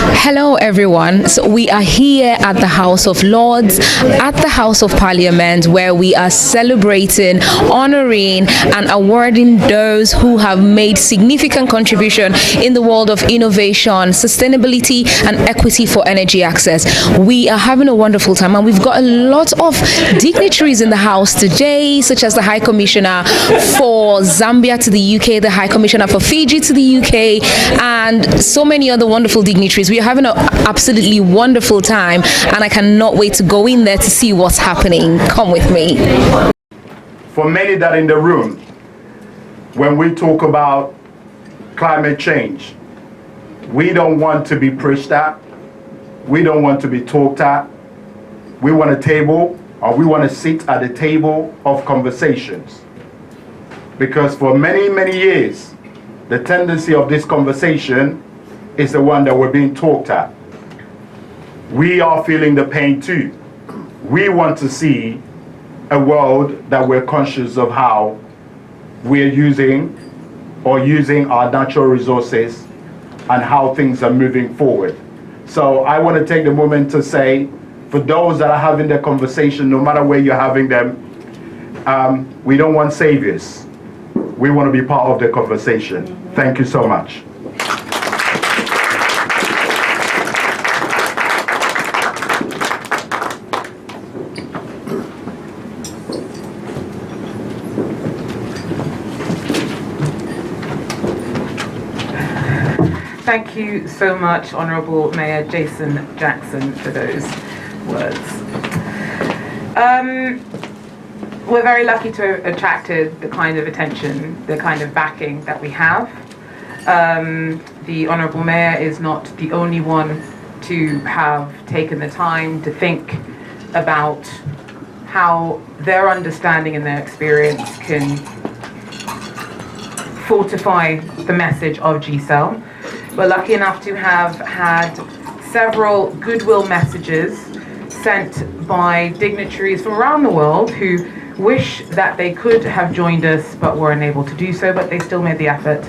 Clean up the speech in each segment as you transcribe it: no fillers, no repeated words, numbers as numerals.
Hello, everyone. So we are here at the House of Lords, at the House of Parliament, where we are celebrating, honoring, and awarding those who have made significant contribution in the world of innovation, sustainability, and equity for energy access. We are having a wonderful time, and we've got a lot of dignitaries in the House today, such as the High Commissioner for Zambia to the UK, the High Commissioner for Fiji to the UK, and so many other wonderful dignitaries. We are having an absolutely wonderful time, and I cannot wait to go in there to see what's happening. Come with me. For many that in the room, when we talk about climate change, we don't want to be preached at, we don't want to be talked at. We want a table, or we want to sit at the table of conversations. Because for many, many years, the tendency of this conversation is the one that we're being talked at. We are feeling the pain too. We want to see a world that we're conscious of how we're using our natural resources and how things are moving forward. So I want to take the moment to say, for those that are having the conversation, no matter where you're having them, we don't want saviors. We want to be part of the conversation. Thank you so much. Thank you so much, Honourable Mayor Jason Jackson, for those words. We're very lucky to have attracted the kind of attention, the kind of backing that we have. The Honourable Mayor is not the only one to have taken the time to think about how their understanding and their experience can fortify the message of GCell. We're lucky enough to have had several goodwill messages sent by dignitaries from around the world who wish that they could have joined us but were unable to do so, but they still made the effort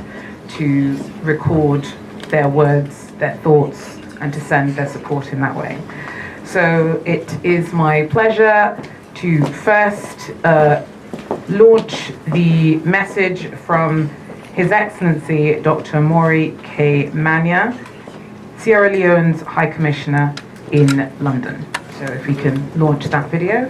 to record their words, their thoughts, and to send their support in that way. So it is my pleasure to first launch the message from His Excellency Dr. Maury K. Manya, Sierra Leone's High Commissioner in London. So if we can launch that video.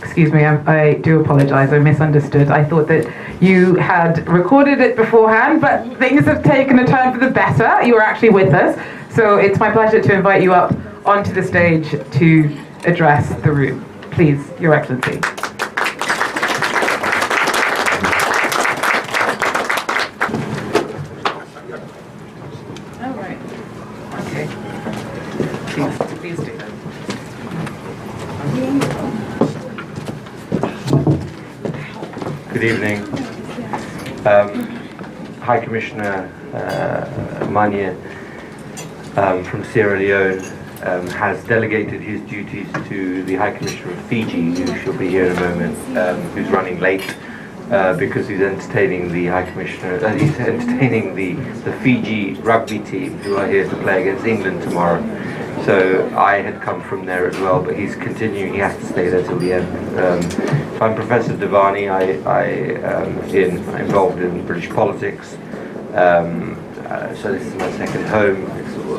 Excuse me, I do apologize, I misunderstood. I thought that you had recorded it beforehand, but things have taken a turn for the better. You are actually with us. So it's my pleasure to invite you up onto the stage to address the room. Please, Your Excellency. All right. Okay. Please do. Good evening. High Commissioner Manya from Sierra Leone has delegated his duties to the High Commissioner of Fiji, who shall be here in a moment, who's running late because he's entertaining the High Commissioner, he's entertaining the Fiji rugby team, who are here to play against England tomorrow. So I had come from there as well, but he's continuing, he has to stay there till the end. So I'm Professor Devani, I am involved in British politics. So this is my second home.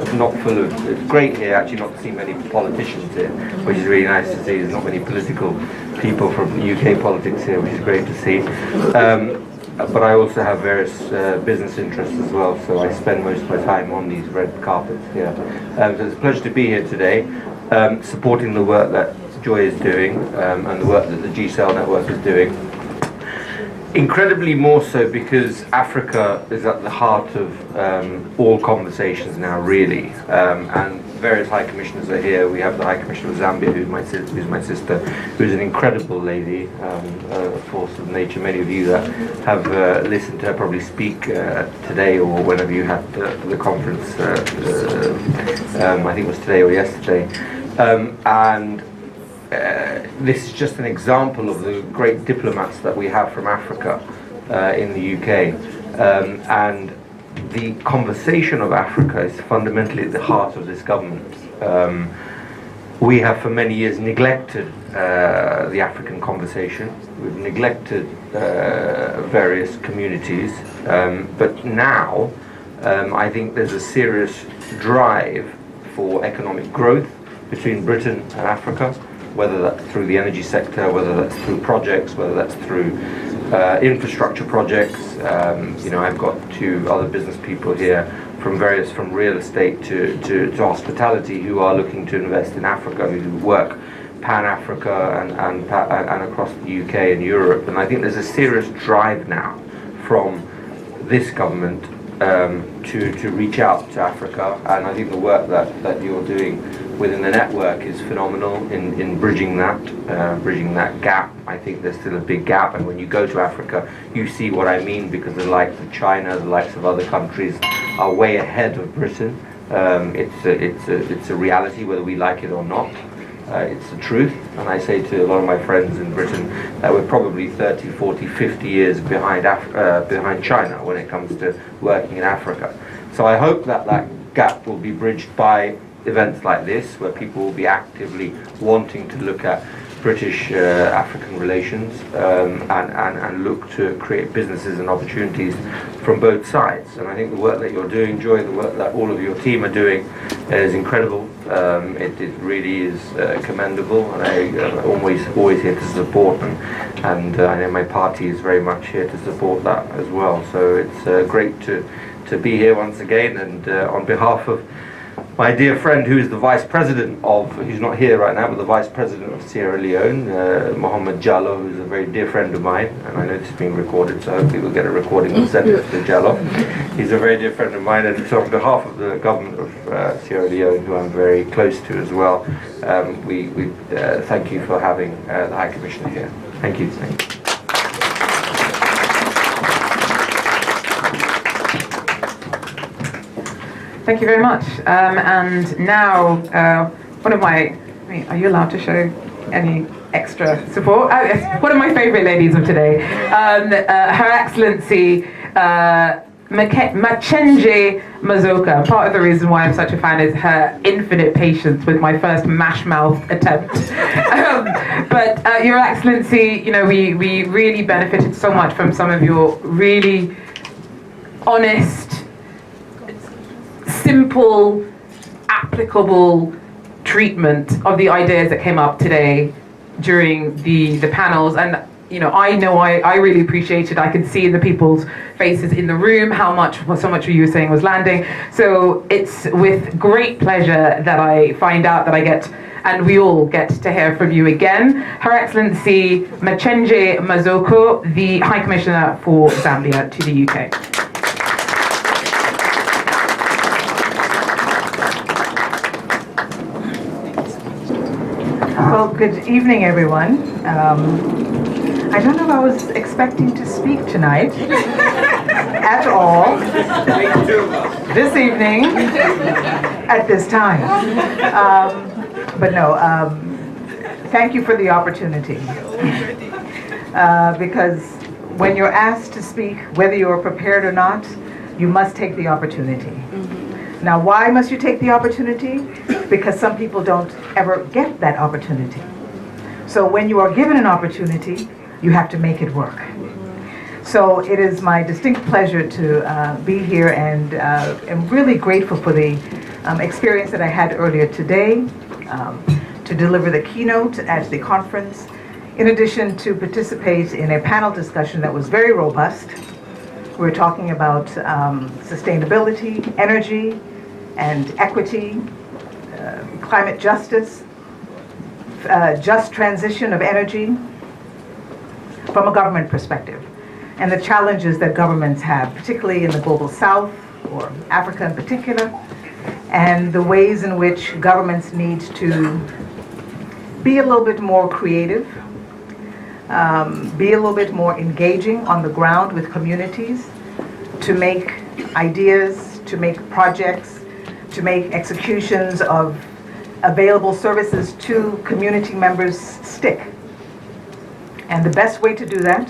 It's not full of, it's great here actually not to see many politicians here, which is really nice to see. There's not many political people from UK politics here, which is great to see. But I also have various business interests as well, so I spend most of my time on these red carpets here. So it's a pleasure to be here today, supporting the work that Joy is doing and the work that the GCell network is doing. Incredibly more so because Africa is at the heart of all conversations now, really, and various High Commissioners are here. We have the High Commissioner of Zambia, who's my sister, who's an incredible lady, a force of nature. Many of you that have listened to her probably speak today or whenever you had the conference, I think it was today or yesterday, and this is just an example of the great diplomats that we have from Africa in the UK. And the conversation of Africa is fundamentally at the heart of this government. We have for many years neglected the African conversation. We've neglected various communities, but now I think there's a serious drive for economic growth between Britain and Africa, whether that's through the energy sector, whether that's through projects, whether that's through infrastructure projects. I've got two other business people here from real estate to hospitality, who are looking to invest in Africa, who work pan-Africa and across the UK and Europe. And I think there's a serious drive now from this government to reach out to Africa, and I think the work that you're doing within the network is phenomenal in bridging that gap. I think there's still a big gap, and when you go to Africa, you see what I mean, because the likes of China, the likes of other countries are way ahead of Britain. It's a reality, whether we like it or not. It's the truth, and I say to a lot of my friends in Britain that we're probably 30, 40, 50 years behind China when it comes to working in Africa. So I hope that gap will be bridged by events like this, where people will be actively wanting to look at British-African relations and look to create businesses and opportunities from both sides. And I think the work that you're doing, Joy, the work that all of your team are doing is incredible. It really is commendable, and I'm always here to support, and I know my party is very much here to support that as well. So it's great to be here once again, and on behalf of my dear friend who is the Vice President who's not here right now, but the Vice President of Sierra Leone, Mohamed Jallo, who's a very dear friend of mine, and I know this is being recorded, so hopefully we'll get a recording and send it to Jallo. He's a very dear friend of mine, and so on behalf of the government of Sierra Leone, who I'm very close to as well, we thank you for having the High Commissioner here. Thank you. Thank you very much. And now, are you allowed to show any extra support? Oh, yes, one of my favorite ladies of today, Her Excellency Machenje Mazoka. Part of the reason why I'm such a fan is her infinite patience with my first mash mouth attempt. But Your Excellency, we really benefited so much from some of your really honest, simple, applicable treatment of the ideas that came up today during the panels. And I really appreciated. I could see in the people's faces in the room so much of you were saying was landing. So it's with great pleasure that I find out that I get, and we all get to hear from you again. Her Excellency Machenje Mazoko, the High Commissioner for Zambia to the UK. Well, good evening, everyone. I don't know if I was expecting to speak tonight at all, this evening, at this time. But no, thank you for the opportunity. Because when you're asked to speak, whether you're prepared or not, you must take the opportunity. Now, why must you take the opportunity? Because some people don't ever get that opportunity. So when you are given an opportunity, you have to make it work. So it is my distinct pleasure to be here, and am really grateful for the experience that I had earlier today to deliver the keynote at the conference, in addition to participate in a panel discussion that was very robust. We're talking about sustainability, energy, and equity, climate justice, just transition of energy from a government perspective, and the challenges that governments have, particularly in the global south, or Africa in particular, and the ways in which governments need to be a little bit more creative, be a little bit more engaging on the ground with communities, to make ideas, to make projects, to make executions of available services to community members stick. And the best way to do that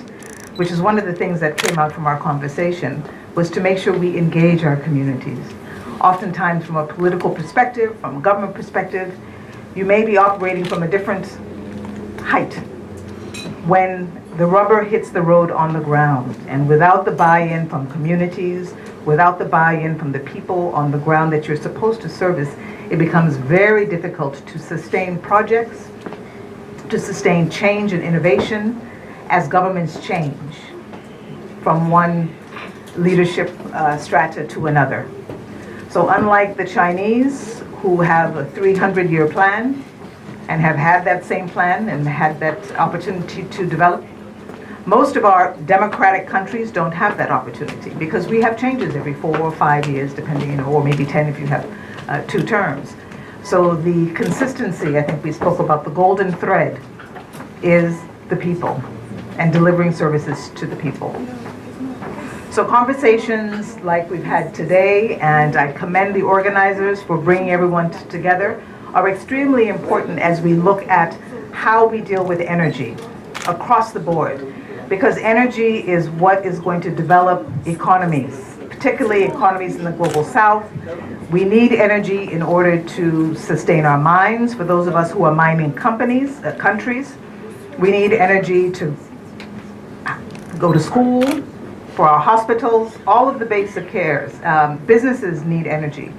which is one of the things that came out from our conversation, was to make sure we engage our communities. Oftentimes from a political perspective, from a government perspective, you may be operating from a different height when the rubber hits the road on the ground. And without the buy-in from communities, without the buy-in from the people on the ground that you're supposed to service, it becomes very difficult to sustain projects, to sustain change and innovation as governments change from one leadership strata to another. So unlike the Chinese, who have a 300-year plan and have had that same plan and had that opportunity to develop, most of our democratic countries don't have that opportunity because we have changes every 4 or 5 years, depending, or maybe 10 if you have 2 terms. So the consistency, I think we spoke about, the golden thread is the people and delivering services to the people. So conversations like we've had today, and I commend the organizers for bringing everyone together, are extremely important as we look at how we deal with energy across the board. Because energy is what is going to develop economies, particularly economies in the global south. We need energy in order to sustain our mines, for those of us who are mining countries. We need energy to go to school, for our hospitals, all of the basic cares. Businesses need energy.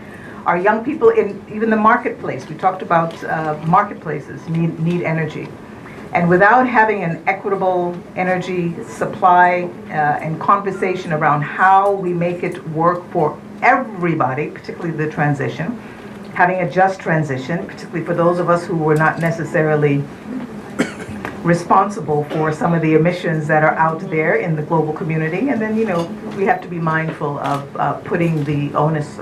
Our young people in even the marketplace, we talked about marketplaces, need energy. And without having an equitable energy supply and conversation around how we make it work for everybody, particularly the transition, having a just transition, particularly for those of us who were not necessarily responsible for some of the emissions that are out there in the global community. And then, we have to be mindful of putting the onus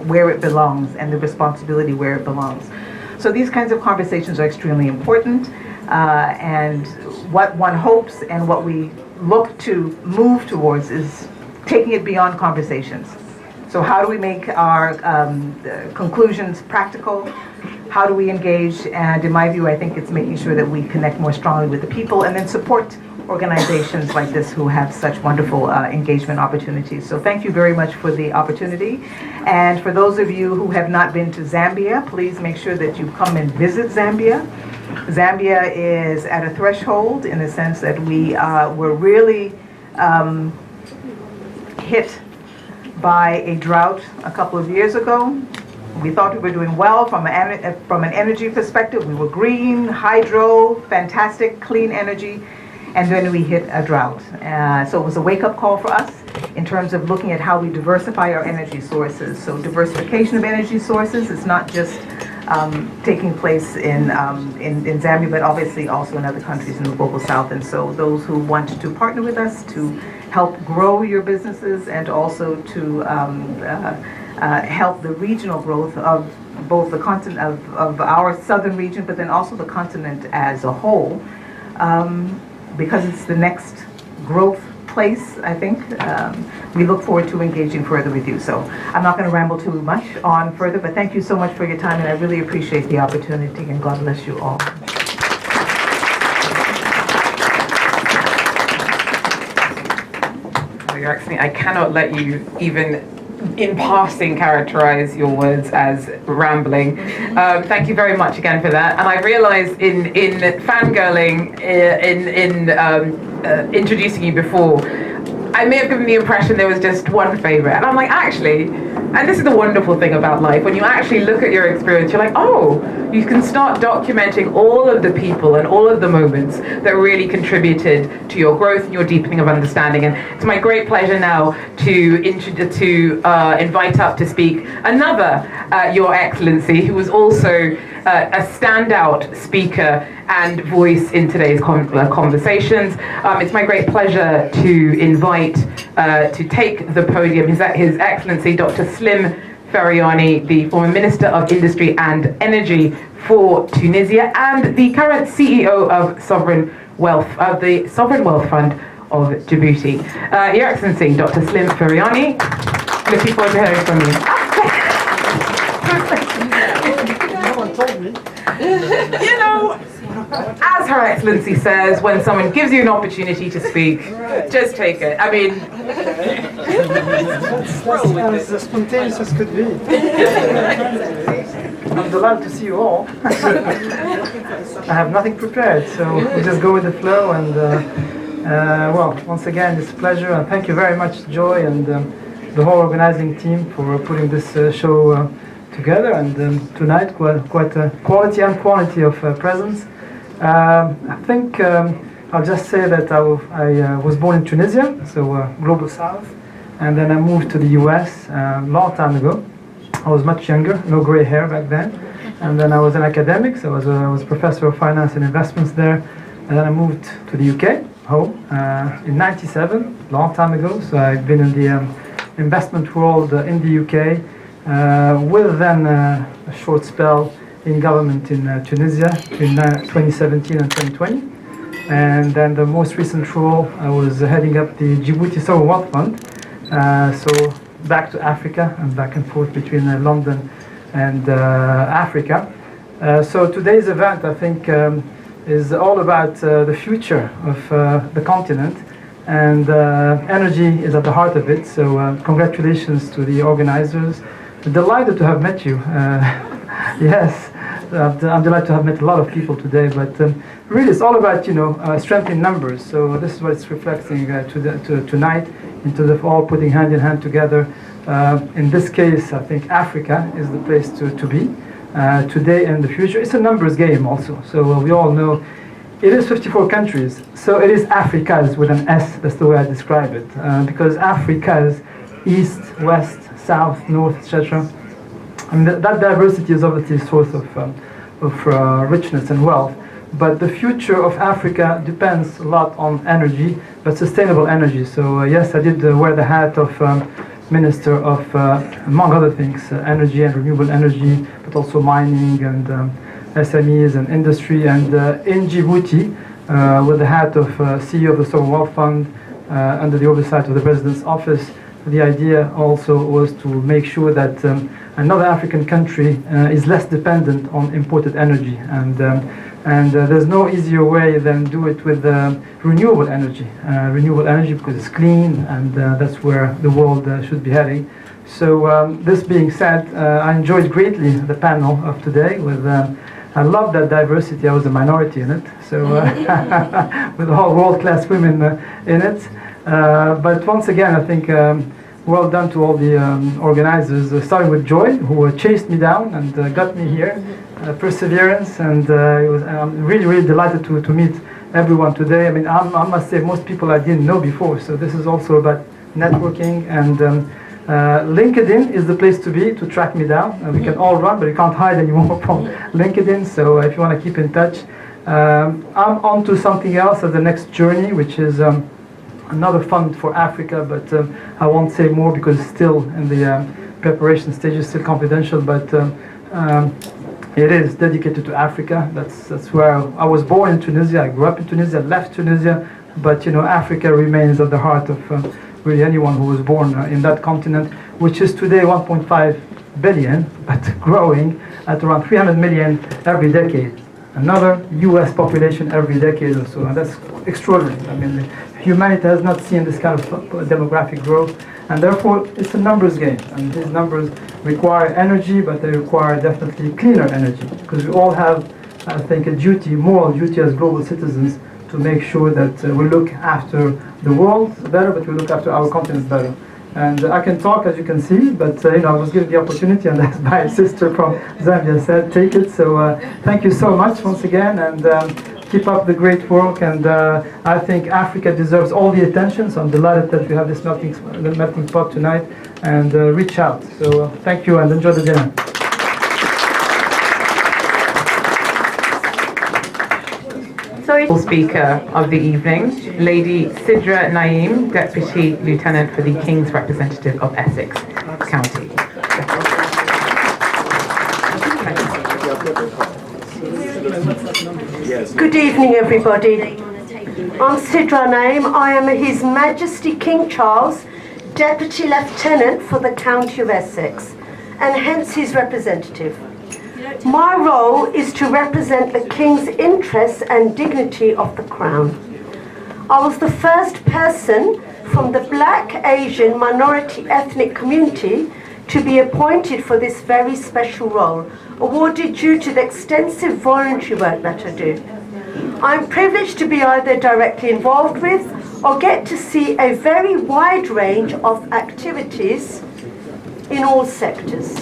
where it belongs and the responsibility where it belongs. So these kinds of conversations are extremely important. And what one hopes and what we look to move towards is taking it beyond conversations. So how do we make our conclusions practical? How do we engage? And in my view, I think it's making sure that we connect more strongly with the people and then support organizations like this who have such wonderful engagement opportunities. So thank you very much for the opportunity. And for those of you who have not been to Zambia, please make sure that you come and visit Zambia. Zambia is at a threshold in the sense that we were really hit by a drought a couple of years ago. We thought we were doing well from an energy perspective. We were green, hydro, fantastic, clean energy, and then we hit a drought. So it was a wake-up call for us in terms of looking at how we diversify our energy sources. So diversification of energy sources is not just taking place in Zambia, but obviously also in other countries in the global south. And so those who want to partner with us to help grow your businesses and also to help the regional growth of both the continent of our southern region, but then also the continent as a whole, because it's the next growth place, I think. We look forward to engaging further with you. So I'm not going to ramble too much on further, but thank you so much for your time, and I really appreciate the opportunity, and God bless you all. Your Excellency, I cannot let you even in passing characterize your words as rambling. Thank you very much again for that. And I realized in fangirling, in introducing you before, I may have given the impression there was just one favorite. And I'm like, actually, and this is the wonderful thing about life, when you actually look at your experience, you're like, oh, you can start documenting all of the people and all of the moments that really contributed to your growth and your deepening of understanding. And it's my great pleasure now to invite up to speak another Your Excellency, who was also a standout speaker and voice in today's conversations. It's my great pleasure to invite to take the podium His Excellency Dr. Slim Feriani, the former Minister of Industry and Energy for Tunisia and the current CEO of the Sovereign Wealth Fund of Djibouti. Your Excellency Dr. Slim Feriani, looking forward to hearing from you. No one told me. as Her Excellency says, when someone gives you an opportunity to speak, just take it. I mean, As spontaneous as could be. I'm delighted to see you all. I have nothing prepared, so we just go with the flow. And well, once again, it's a pleasure, and thank you very much, Joy, and the whole organizing team for putting this show together. And tonight, quite a quality and quantity of presence. I think I'll just say that I was born in Tunisia, so Global South, and then I moved to the US a long time ago. I was much younger, no gray hair back then, and then I was an academic, so I was a professor of finance and investments there, and then I moved to the UK, home, in '97, long time ago, so I've been in the investment world in the UK, with then a short spell in government in Tunisia in 2017 and 2020. And then the most recent role, I was heading up the Djibouti Sovereign Wealth Fund. So back to Africa and back and forth between London and Africa. So today's event, I think, is all about the future of the continent. And energy is at the heart of it. So congratulations to the organizers. Delighted to have met you. Yes, I'm delighted to have met a lot of people today, but really it's all about, strength in numbers. So this is what it's reflecting tonight, in terms of all putting hand in hand together. In this case, I think Africa is the place to be today and the future. It's a numbers game also. So we all know it is 54 countries. So it is Africa's with an S, that's the way I describe it. Because Africa's east, west, south, north, etc. I mean, that diversity is obviously a source of richness and wealth, but the future of Africa depends a lot on energy, but sustainable energy. So yes, I did wear the hat of Minister of, among other things, energy and renewable energy, but also mining and SMEs and industry. And in Djibouti, with the hat of CEO of the Sovereign Wealth Fund, under the oversight of the President's Office, the idea also was to make sure that another African country is less dependent on imported energy, and there's no easier way than do it with renewable energy. Renewable energy because it's clean, and that's where the world should be heading. So this being said, I enjoyed greatly the panel of today. I love that diversity. I was a minority in it, so with all world-class women in it. But once again, I think well done to all the organizers, starting with Joy, who chased me down and got me here. Perseverance, and I'm really, really delighted to meet everyone today. I mean, I must say, most people I didn't know before, so this is also about networking, and LinkedIn is the place to be to track me down. We can all run, but you can't hide anymore from LinkedIn, so if you want to keep in touch. I'm on to something else as the next journey, which is another fund for Africa, but I won't say more because it's still in the preparation stages, still confidential, but it is dedicated to Africa. That's where I was born in Tunisia. I grew up in Tunisia, left Tunisia, but Africa remains at the heart of really anyone who was born in that continent, which is today 1.5 billion, but growing at around 300 million every decade. Another US population every decade or so, and that's extraordinary. I mean, humanity has not seen this kind of demographic growth, and therefore it's a numbers game. And these numbers require energy, but they require definitely cleaner energy, because we all have, I think, a duty, moral duty as global citizens, to make sure that we look after the world better, but we look after our continent better. And I can talk, as you can see, but I was given the opportunity, and as my sister from Zambia said, take it. So thank you so much once again, and keep up the great work. And I think Africa deserves all the attention. So I'm delighted that we have this melting pot tonight, and reach out. So thank you, and enjoy the dinner. Speaker of the evening, Lady Sidra Naim, Deputy Lieutenant for the King's Representative of Essex County. Good evening, everybody. I'm Sidra Naim. I am His Majesty King Charles, Deputy Lieutenant for the County of Essex, and hence his representative. My role is to represent the King's interests and dignity of the Crown. I was the first person from the Black, Asian, minority ethnic community to be appointed for this very special role, awarded due to the extensive voluntary work that I do. I'm privileged to be either directly involved with or get to see a very wide range of activities in all sectors.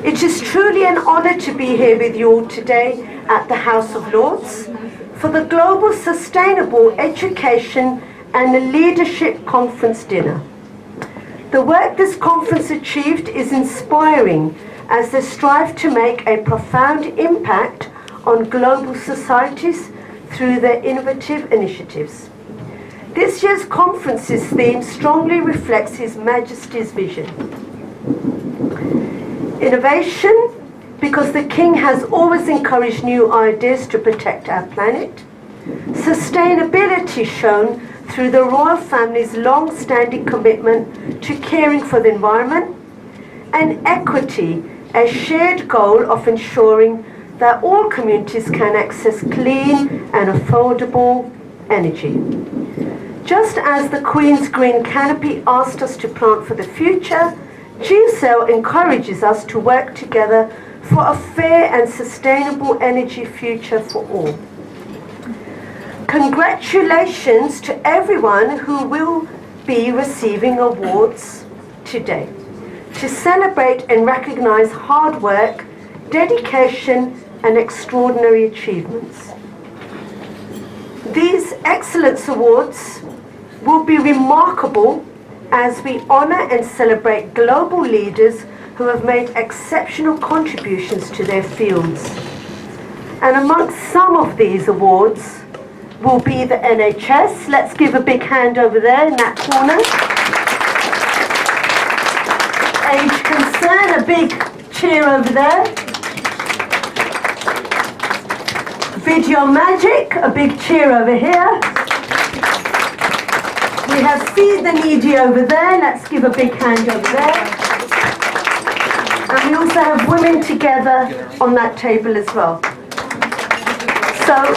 It is truly an honour to be here with you all today at the House of Lords for the Global Sustainable Education and Leadership Conference dinner. The work this conference achieved is inspiring as they strive to make a profound impact on global societies through their innovative initiatives. This year's conference's theme strongly reflects His Majesty's vision. Innovation, because the King has always encouraged new ideas to protect our planet. Sustainability shown through the royal family's long-standing commitment to caring for the environment. And equity, a shared goal of ensuring that all communities can access clean and affordable energy. Just as the Queen's Green Canopy asked us to plant for the future, GCEL encourages us to work together for a fair and sustainable energy future for all. Congratulations to everyone who will be receiving awards today to celebrate and recognise hard work, dedication and extraordinary achievements. These excellence awards will be remarkable as we honour and celebrate global leaders who have made exceptional contributions to their fields. And amongst some of these awards will be the NHS. Let's give a big hand over there in that corner. Age Concern, a big cheer over there. Video Magic, a big cheer over here. We have Feed the Needy over there. Let's give a big hand over there. And we also have Women Together on that table as well. So,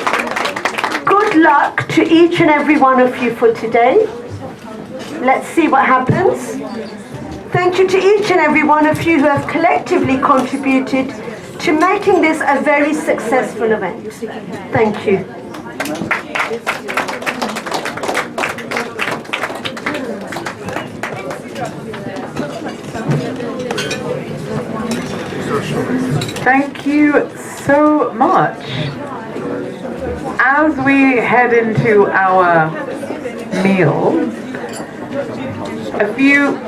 good luck to each and every one of you for today. Let's see what happens. Thank you to each and every one of you who have collectively contributed to making this a very successful event. Thank you. Thank you so much. As we head into our meal, a few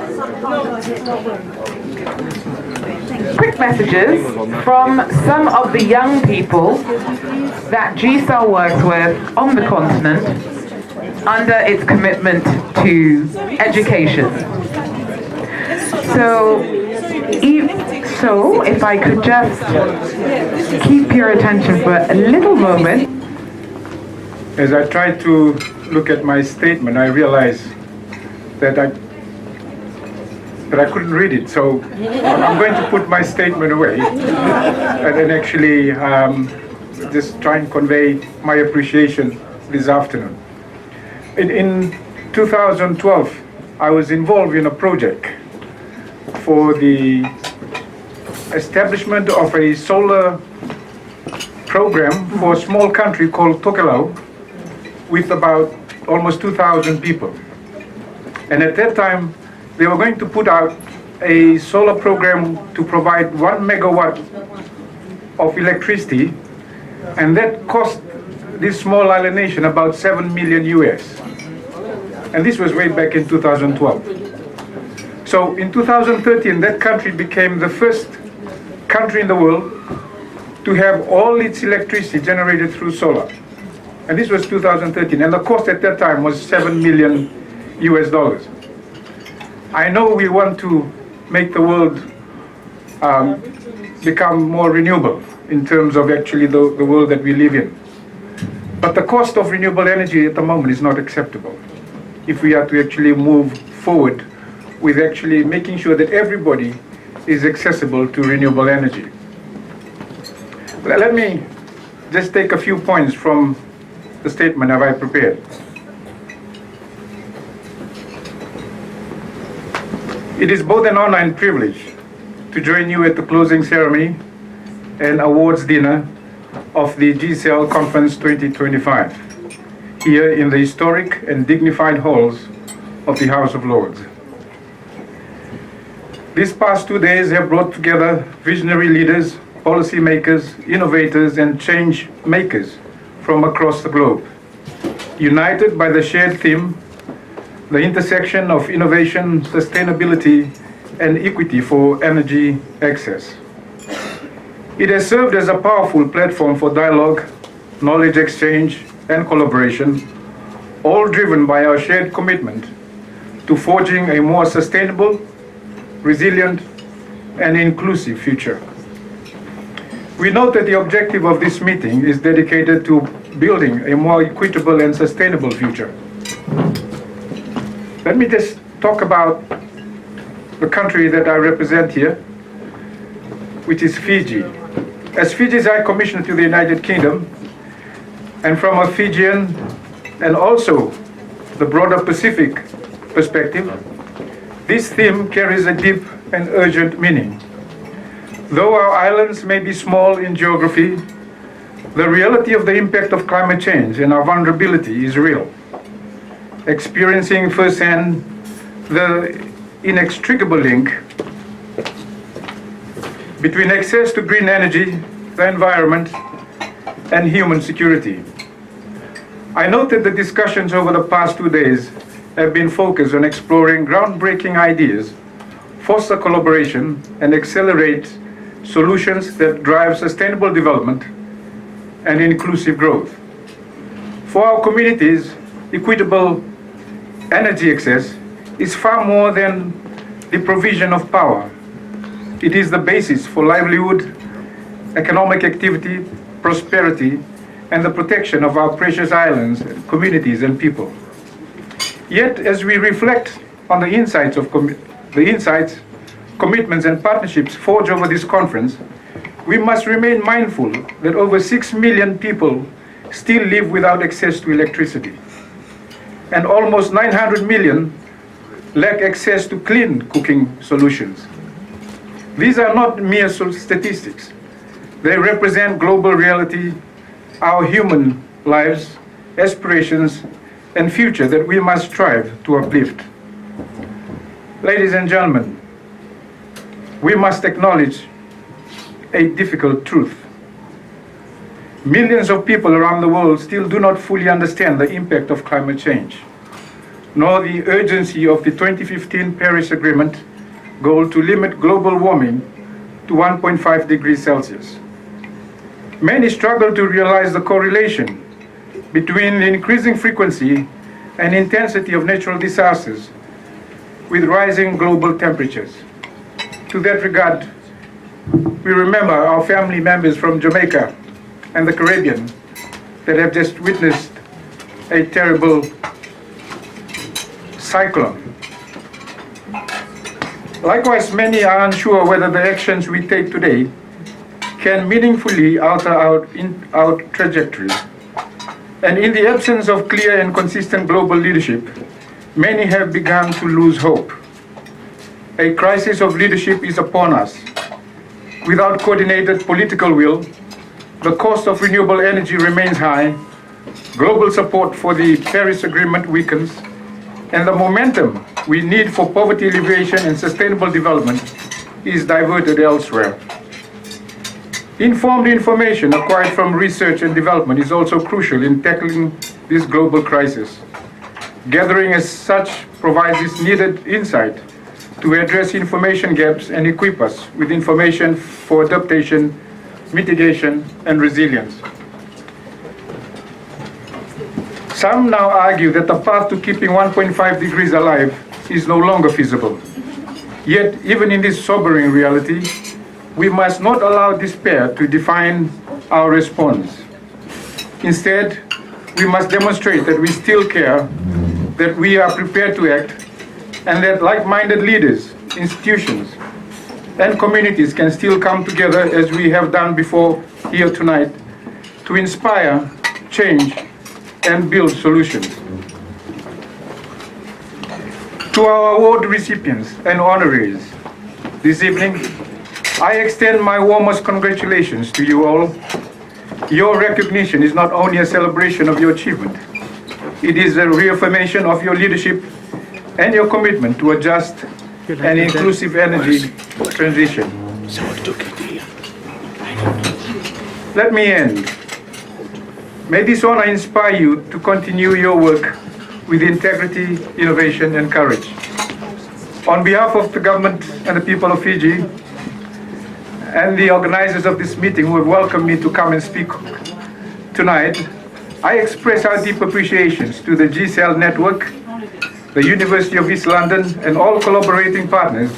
quick messages from some of the young people that GCEL works with on the continent under its commitment to education. So if I could just keep your attention for a little moment. As I tried to look at my statement, I realized that I couldn't read it. So I'm going to put my statement away and then actually just try and convey my appreciation this afternoon. In 2012, I was involved in a project for the establishment of a solar program for a small country called Tokelau with about almost 2,000 people. And at that time, they were going to put out a solar program to provide 1 megawatt of electricity, and that cost this small island nation about 7 million US. And this was way back in 2012. So in 2013, that country became the first country in the world to have all its electricity generated through solar. And this was 2013, and the cost at that time was 7 million US dollars. I know we want to make the world become more renewable in terms of actually the world that we live in. But the cost of renewable energy at the moment is not acceptable if we are to actually move forward with actually making sure that everybody is accessible to renewable energy. Let me just take a few points from the statement that I prepared. It is both an honor and privilege to join you at the closing ceremony and awards dinner of the GCEL Conference 2025 here in the historic and dignified halls of the House of Lords. These past 2 days have brought together visionary leaders, policy makers, innovators, and change makers from across the globe, united by the shared theme, the intersection of innovation, sustainability, and equity for energy access. It has served as a powerful platform for dialogue, knowledge exchange, and collaboration, all driven by our shared commitment to forging a more sustainable, resilient, and inclusive future. We note that the objective of this meeting is dedicated to building a more equitable and sustainable future. Let me just talk about the country that I represent here, which is Fiji. As Fiji's High Commissioner to the United Kingdom, and from a Fijian and also the broader Pacific perspective, this theme carries a deep and urgent meaning. Though our islands may be small in geography, the reality of the impact of climate change and our vulnerability is real. Experiencing firsthand the inextricable link between access to green energy, the environment, and human security. I note that the discussions over the past 2 days have been focused on exploring groundbreaking ideas, foster collaboration, and accelerate solutions that drive sustainable development and inclusive growth. For our communities, equitable energy access is far more than the provision of power. It is the basis for livelihood, economic activity, prosperity, and the protection of our precious islands, communities, and people. Yet, as we reflect on the insights, commitments, and partnerships forged over this conference, we must remain mindful that over 6 million people still live without access to electricity, and almost 900 million lack access to clean cooking solutions. These are not mere statistics. They represent global reality, our human lives, aspirations, and future that we must strive to uplift. Ladies and gentlemen, we must acknowledge a difficult truth. Millions of people around the world still do not fully understand the impact of climate change, nor the urgency of the 2015 Paris Agreement goal to limit global warming to 1.5 degrees Celsius. Many struggle to realize the correlation between the increasing frequency and intensity of natural disasters with rising global temperatures. To that regard, we remember our family members from Jamaica and the Caribbean that have just witnessed a terrible cyclone. Likewise, many are unsure whether the actions we take today can meaningfully alter our trajectory. And in the absence of clear and consistent global leadership, many have begun to lose hope. A crisis of leadership is upon us. Without coordinated political will, the cost of renewable energy remains high, global support for the Paris Agreement weakens, and the momentum we need for poverty alleviation and sustainable development is diverted elsewhere. Informed information acquired from research and development is also crucial in tackling this global crisis. Gathering as such provides this needed insight to address information gaps and equip us with information for adaptation, mitigation, and resilience. Some now argue that the path to keeping 1.5 degrees alive is no longer feasible. Yet, even in this sobering reality, we must not allow despair to define our response. Instead, we must demonstrate that we still care, that we are prepared to act, and that like-minded leaders, institutions, and communities can still come together as we have done before here tonight to inspire, change, and build solutions. To our award recipients and honorees, this evening, I extend my warmest congratulations to you all. Your recognition is not only a celebration of your achievement, it is a reaffirmation of your leadership and your commitment to a just and inclusive energy transition. Let me end. May this honor inspire you to continue your work with integrity, innovation, and courage. On behalf of the government and the people of Fiji, and the organizers of this meeting who have welcomed me to come and speak tonight, I express our deep appreciations to the GCEL network, the University of East London, and all collaborating partners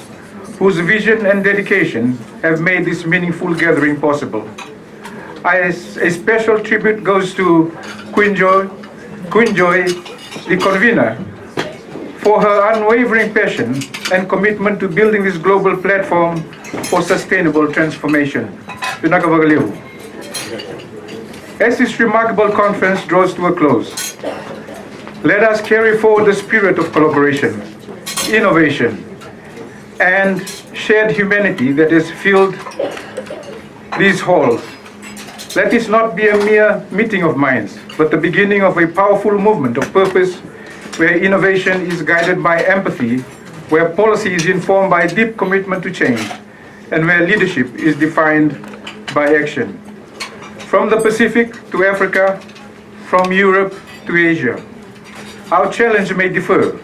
whose vision and dedication have made this meaningful gathering possible. A special tribute goes to Queen Joy, the convener, for her unwavering passion and commitment to building this global platform for sustainable transformation. As this remarkable conference draws to a close, let us carry forward the spirit of collaboration, innovation, and shared humanity that has filled these halls. Let this not be a mere meeting of minds, but the beginning of a powerful movement of purpose where innovation is guided by empathy, where policy is informed by deep commitment to change, and where leadership is defined by action. From the Pacific to Africa, from Europe to Asia, our challenge may differ,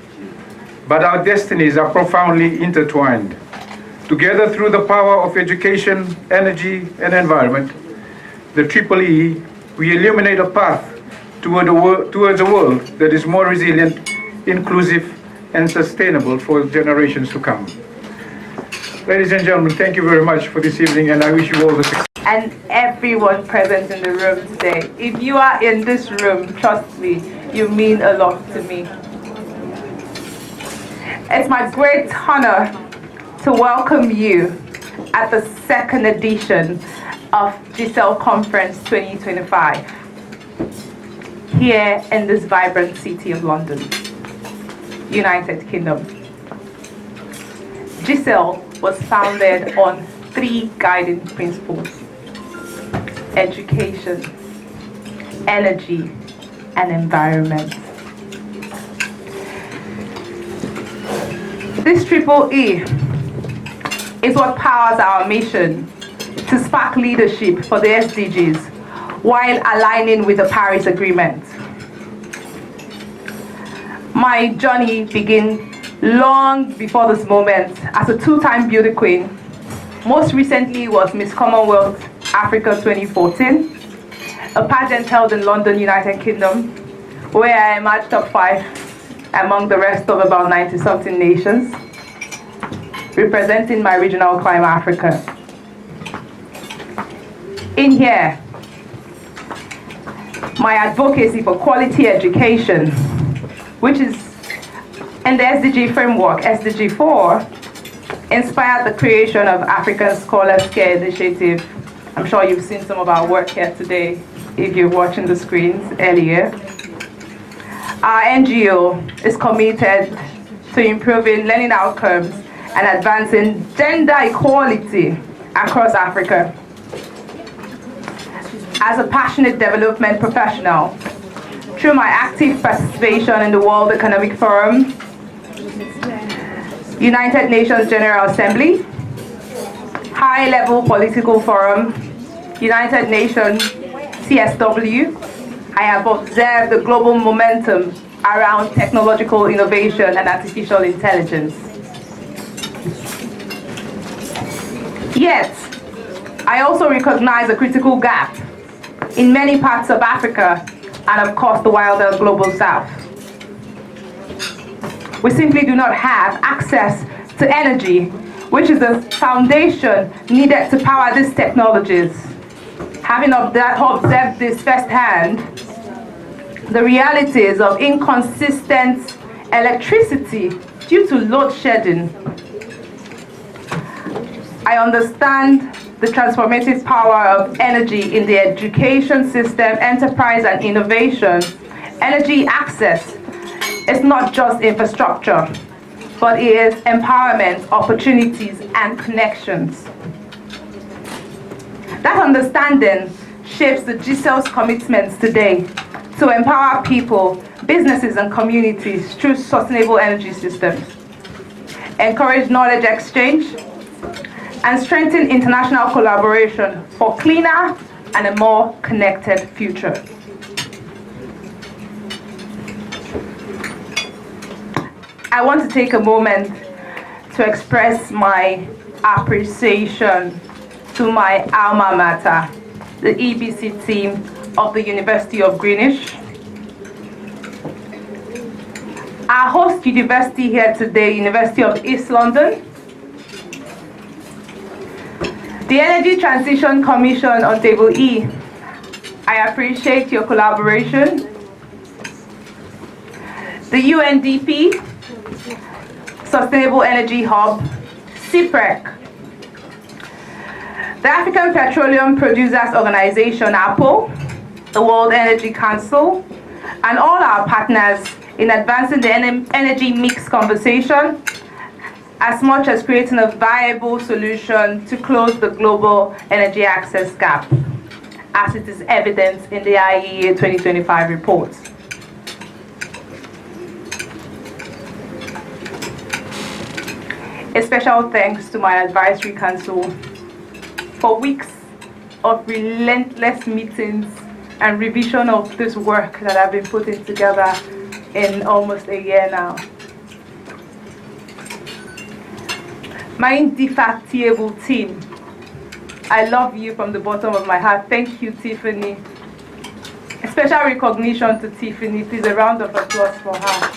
but our destinies are profoundly intertwined. Together through the power of education, energy, and environment, the EEE, we illuminate a path towards a world that is more resilient, inclusive, and sustainable for generations to come. Ladies and gentlemen, thank you very much for this evening, and I wish you all the success. And everyone present in the room today. If you are in this room, trust me, you mean a lot to me. It's my great honor to welcome you at the second edition of GCEL Conference 2025 here in this vibrant city of London, United Kingdom. GCEL was founded on 3 guiding principles: education, energy, and environment. This EEE is what powers our mission to spark leadership for the SDGs while aligning with the Paris Agreement. My journey began long before this moment as a 2-time beauty queen. Most recently was Miss Commonwealth Africa 2014, a pageant held in London, United Kingdom, where I emerged top 5 among the rest of about 90-something nations, representing my regional clime, Africa. In here, my advocacy for quality education, which is in the SDG framework, SDG 4, inspired the creation of African Scholars Care Initiative. I'm sure you've seen some of our work here today if you're watching the screens earlier. Our NGO is committed to improving learning outcomes and advancing gender equality across Africa. As a passionate development professional, through my active participation in the World Economic Forum, United Nations General Assembly, High-Level Political Forum, United Nations CSW, I have observed the global momentum around technological innovation and artificial intelligence. Yet, I also recognize a critical gap in many parts of Africa and of course the wilder global south. We simply do not have access to energy, which is the foundation needed to power these technologies. Having observed this firsthand, the realities of inconsistent electricity due to load shedding, I understand the transformative power of energy in the education system, enterprise, and innovation, energy access is not just infrastructure, but it is empowerment, opportunities, and connections. That understanding shapes the GCEL's commitments today to empower people, businesses, and communities through sustainable energy systems, encourage knowledge exchange, and strengthen international collaboration for cleaner and a more connected future. I want to take a moment to express my appreciation to my alma mater, the EBC team of the University of Greenwich. Our host university here today, University of East London, the Energy Transition Commission on Table E, I appreciate your collaboration. The UNDP, Sustainable Energy Hub, CPREC, the African Petroleum Producers Organization, APO, the World Energy Council, and all our partners in advancing the energy mix conversation, as much as creating a viable solution to close the global energy access gap, as it is evident in the IEA 2025 report. A special thanks to my advisory council for weeks of relentless meetings and revision of this work that I've been putting together in almost a year now. My indefatigable team, I love you from the bottom of my heart. Thank you, Tiffany. A special recognition to Tiffany. Please, a round of applause for her.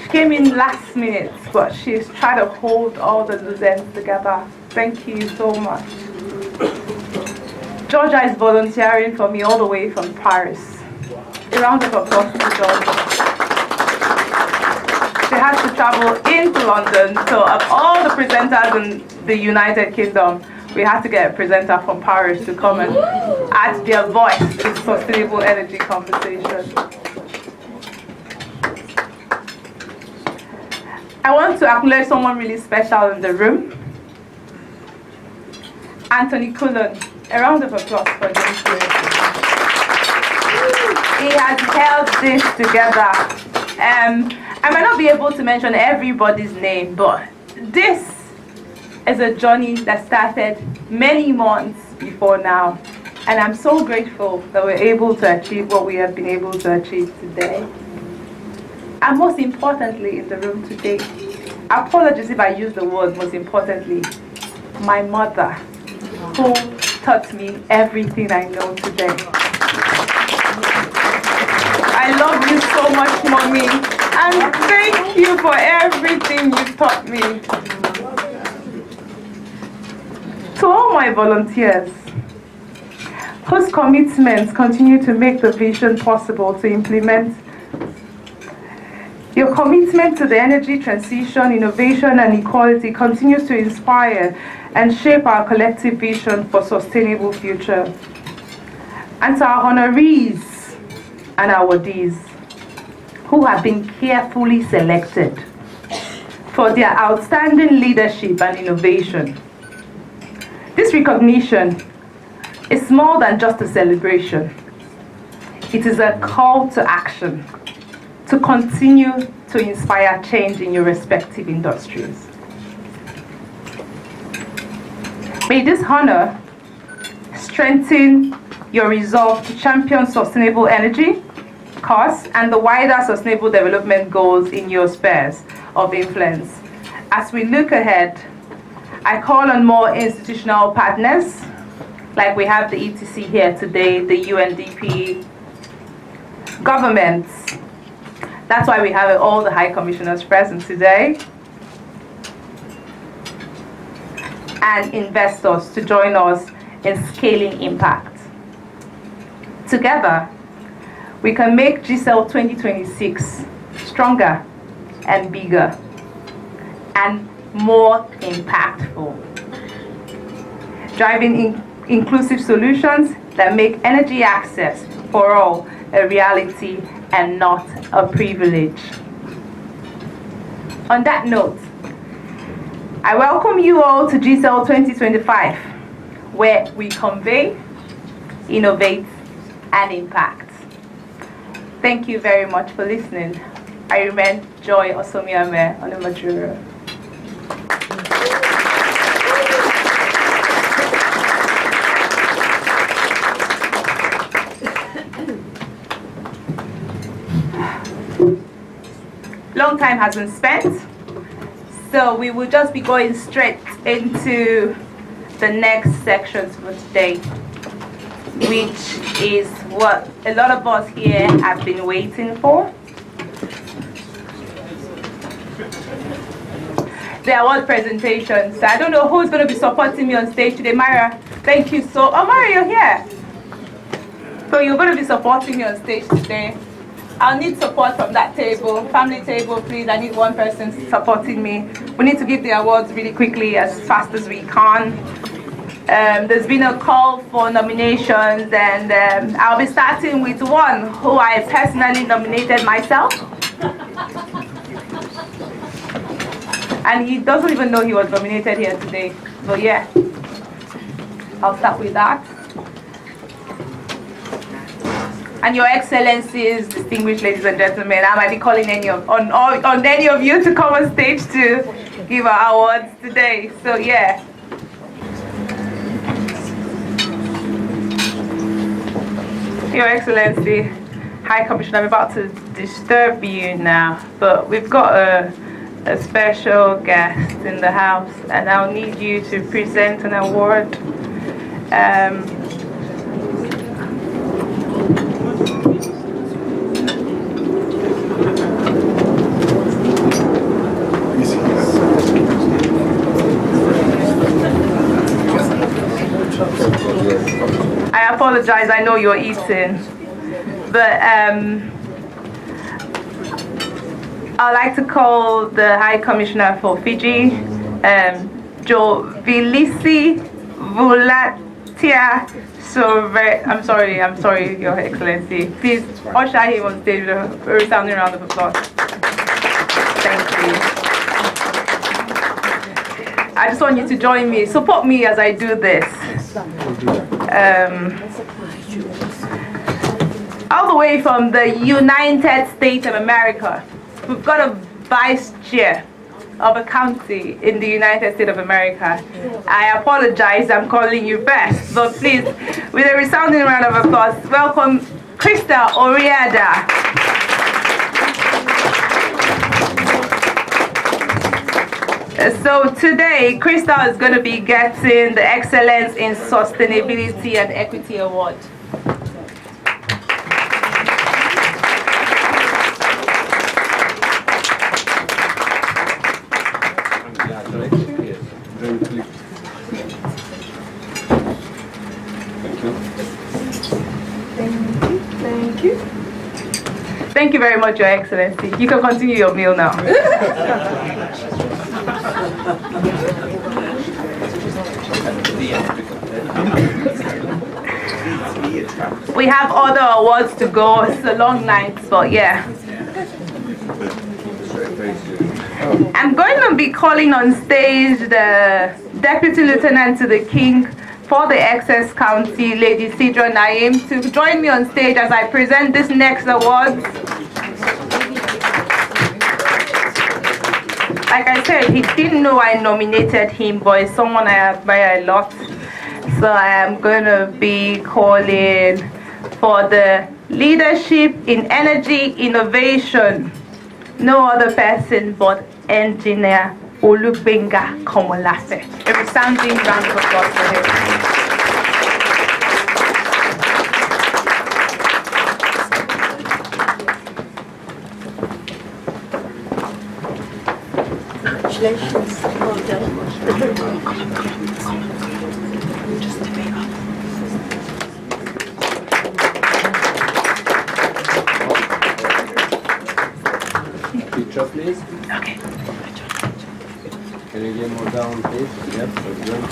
She came in last minute, but she's tried to hold all the loose ends together. Thank you so much. Georgia is volunteering for me all the way from Paris. A round of applause to Georgia. She has to travel into London, so of all the presenters in the United Kingdom, we had to get a presenter from Paris to come and add their voice to sustainable energy conversation. I want to acknowledge someone really special in the room. Anthony Cullen. A round of applause for him. He has held this together. I might not be able to mention everybody's name, but this is a journey that started many months before now. And I'm so grateful that we're able to achieve what we have been able to achieve today. And most importantly in the room today, apologies if I use the word most importantly, my mother, who taught me everything I know today. I love you so much, Mommy, and thank you for everything you taught me. To all my volunteers, whose commitments continue to make the vision possible to implement, your commitment to the energy transition, innovation, and equality continues to inspire and shape our collective vision for sustainable future. And to our honorees and awardees who have been carefully selected for their outstanding leadership and innovation. This recognition is more than just a celebration. It is a call to action to continue to inspire change in your respective industries. May this honor strengthen your resolve to champion sustainable energy, costs, and the wider sustainable development goals in your spheres of influence. As we look ahead, I call on more institutional partners, like we have the ETC here today, the UNDP, governments. That's why we have all the High Commissioners present today, and investors to join us in scaling impact. Together, we can make GCEL 2026 stronger and bigger, and more impactful. Driving inclusive solutions that make energy access for all a reality and not a privilege. On that note, I welcome you all to GCEL 2025, where we convey, innovate, and impact. Thank you very much for listening. I remain Joy Osomiame Onumajuro. Long time has been spent, so we will just be going straight into the next sections for today, which is what a lot of us here have been waiting for. The award presentations. I don't know who's going to be supporting me on stage today. Myra, thank you so. Oh, Myra, you're here. So you're going to be supporting me on stage today. I'll need support from that table, family table, please. I need one person supporting me. We need to give the awards really quickly, as fast as we can. There's been a call for nominations, and I'll be starting with one who I personally nominated myself. And he doesn't even know he was nominated here today. So yeah, I'll start with that. And Your Excellencies, distinguished ladies and gentlemen, I might be calling on any of you to come on stage to give our awards today. So yeah. Your Excellency, High Commissioner, I'm about to disturb you now, but we've got a special guest in the house, and I'll need you to present an award. I apologize, I know you're eating, but I'd like to call the High Commissioner for Fiji, Jovilisi Vulatia Sove. I'm sorry, Your Excellency. Please usher him on stage with a resounding round of applause. Thank you. I just want you to join me, support me as I do this. All the way from the United States of America, we've got a vice chair of a county in the United States of America. I apologize, I'm calling you first, but please, with a resounding round of applause, welcome Krista Oriada. So today, Krista is going to be getting the Excellence in Sustainability and Equity Award. Thank you. Thank you very much, Your Excellency. You can continue your meal now. We have other awards to go. It's a long night, but yeah. I'm going to be calling on stage the Deputy Lieutenant to the King for the Essex County, Lady Sidra Naim, to join me on stage as I present this next award. Like I said, he didn't know I nominated him, but it's someone I admire a lot. So I am going to be calling for the Leadership in Energy Innovation. No other person but Engineer Olubenga Komolase. A resounding round of applause for him. Congratulations. Well done. Picture, please. Okay. Can you get more down, please? Yep, that's good.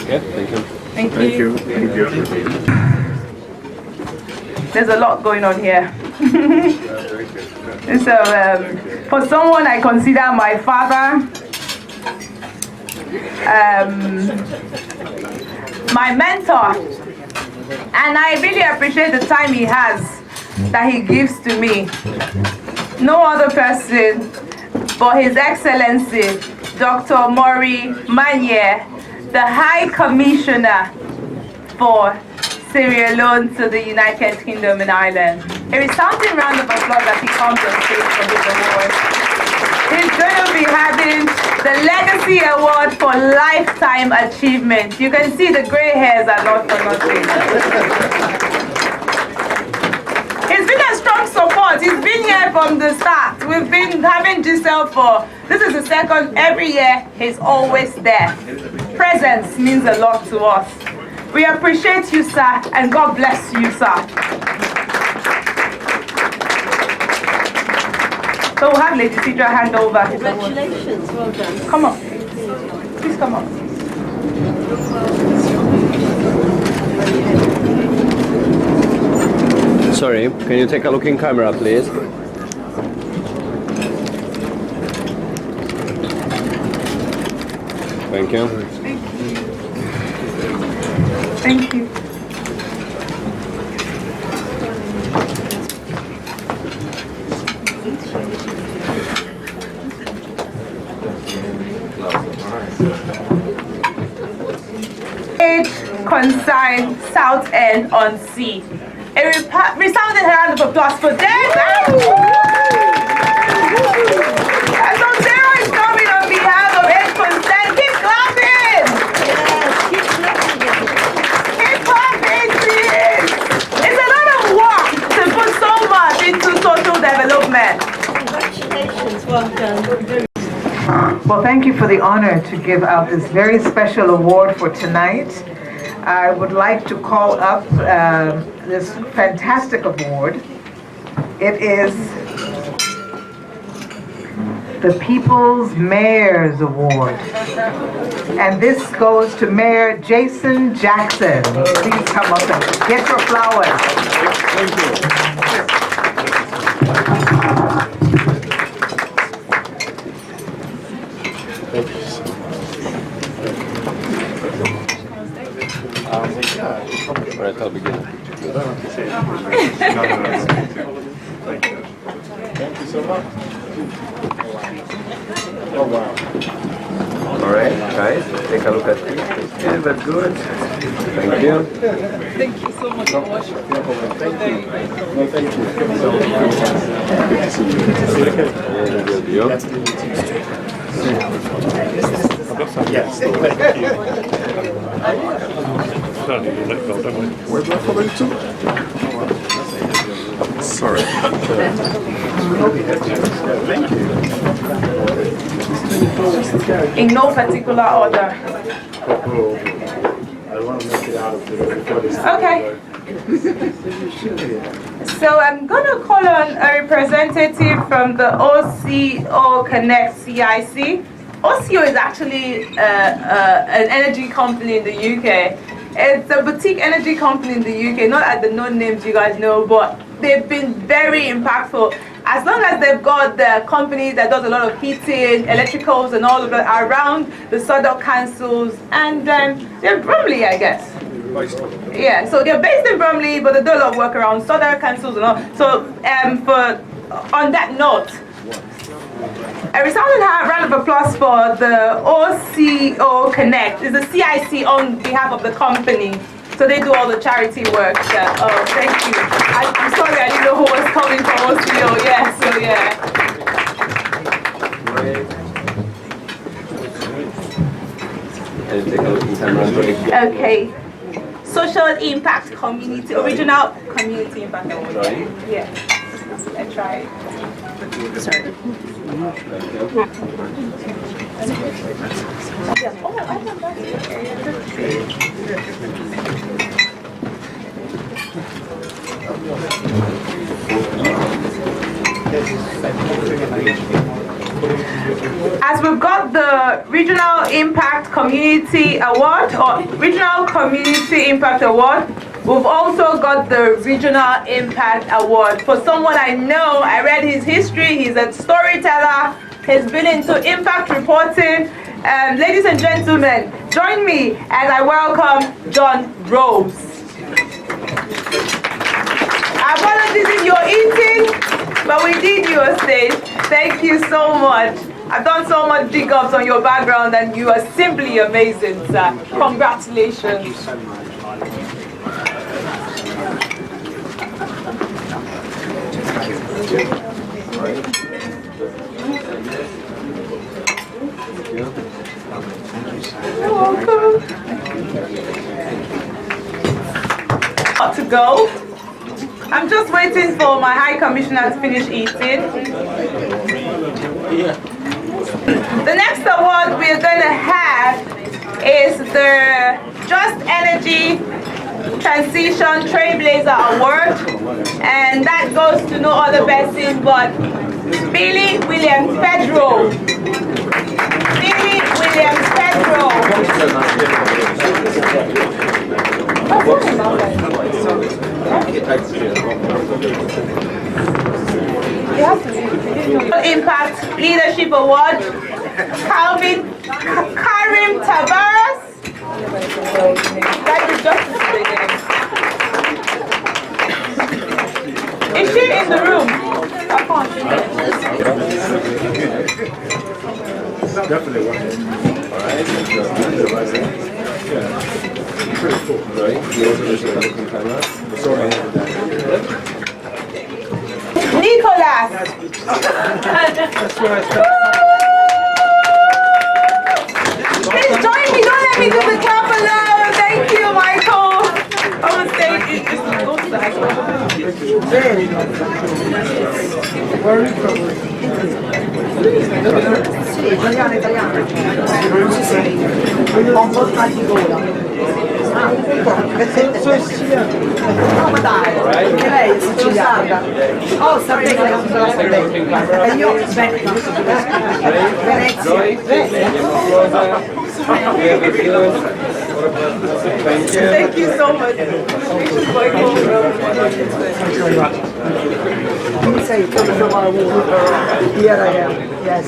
Okay, thank you. Thank you. There's a lot going on here. So, for someone I consider my father, my mentor, and I really appreciate the time he has, that he gives to me. No other person but His Excellency, Dr. Maury Manier, the High Commissioner for Sierra Leone to the United Kingdom and Ireland. A resounding round of applause as he comes on stage for his award. He's going to be having the Legacy Award for Lifetime Achievement. You can see the gray hairs are not for nothing. He's been a strong support. He's been here from the start. We've been having Giselle for, this is the second, every year. He's always there. Presence means a lot to us. We appreciate you, sir, and God bless you, sir. So we'll have Lady Sidra hand over. Congratulations, well done. Come on. Please come on. Sorry, can you take a look in camera, please? Thank you. Thank you. Consign Southend on Sea. A resounding round of applause for them. And so Sarah is coming on behalf of Age Consent. Keep clapping! Keep clapping, please! It's a lot of work to put so much into social development. Congratulations, well done. Well, thank you for the honor to give out this very special award for tonight. I would like to call up this fantastic award. It is the People's Mayor's Award. And this goes to Mayor Jason Jackson. Please come up and get your flowers. Thank you. All right, I'll begin. Thank you so much. Oh, wow. All right, guys, take a look at this. Yeah, that's good. Thank you. Thank you so much for watching. Thank you. No, thank you. Yes. Where do I follow you to? Sorry. Thank you. In no particular order. I want to make it out of here before this. Okay. So I'm going to call on a representative from the OCO Connect CIC. OCO is actually an energy company in the UK. It's a boutique energy company in the UK, not at the known names you guys know, but they've been very impactful. As long as they've got the company that does a lot of heating, electricals and all of that around the Southwark councils, and they're Bromley, I guess. Yeah, so they're based in Bromley, but they do a lot of work around Southwark councils and all. So on that note, a resounding round of applause for the OCO Connect. It's a CIC on behalf of the company. So they do all the charity work. Oh, thank you. I'm sorry, I didn't know who was calling for OCO. Yeah, so yeah. Okay. Social Impact Community, Original Community Impact Award. Yeah. I tried. Sorry. As we've got the Regional Impact Community Award, or Regional Community Impact Award, we've also got the Regional Impact Award for someone I know. I read his history. He's a storyteller. He's been into impact reporting. Ladies and gentlemen, join me as I welcome John Rose. Apologies if you're eating, but we did you a stage. Thank you so much. I've done so much dig ups on your background and you are simply amazing, sir. Congratulations. Thank you so much. You're welcome. Got to go. I'm just waiting for my High Commissioner to finish eating. The next award we're going to have is the Just Energy Transition Trailblazer Award, and that goes to no other person but Billy Williams Pedro. Billy Williams Pedro. Impact Leadership Award, Karim Tavares. That is justice again. Is she in the room? I can't see her. Definitely one. Nicholas. Please join me. Don't let me do the clap alone. Thank you, Michael. I was saying it just go to the high school. Ma dai, perché lei è siciliana. Oh, sapete che e io Venezia. Thank you so much. Say, come from our wall. Here I am. Yes.